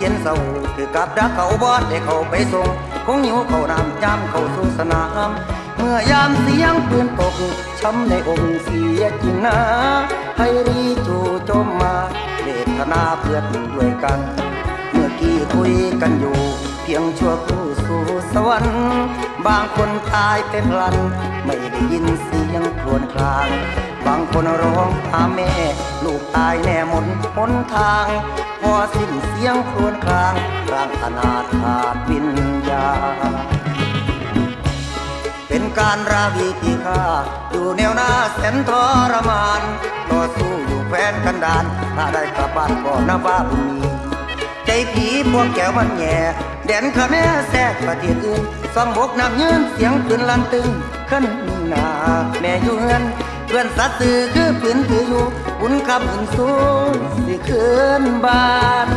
เย็นเศร้าคือกับดักเขาบอดได้เข้าไปส่งคงหิวเขาน้ำจำเข้าสู่สนามเมื่อยามเสียงปืนตกช้ำในอกเสียจริงนะให้รีจู่โจมมาเวทนาเพื่อนด้วยกันเมื่อกี้คุยกันอยู่เพียงชั่วครู่สู่สวรรค์บางคนตายเป็นพลันไม่ได้ยินเสียงครวญครางบางคนร้องหาแม่ลูกตายแน่หมดหนทางพอสิ้นเสียงครวญครางร่างอนาถขาดวิญญาณเป็นการราวีที่ข้าอยู่แนวหน้าแสนทรมานต่อสู้อยู่แฟนกันดานถ้าได้กลับบ้านก็นับว่าบุญมีใจผีพวกแก้วมันแย่แดนขะแม่แทรกประเทศอื่นส่องบกน้ำยืนเสียงปืนลั่นตึงขึ้นหน้าแม่อยู่เฮือนเพื่อนสัตว์ตื่อคือปืนถืออยู่บุญคำบุญสู้สิคืนบ้าน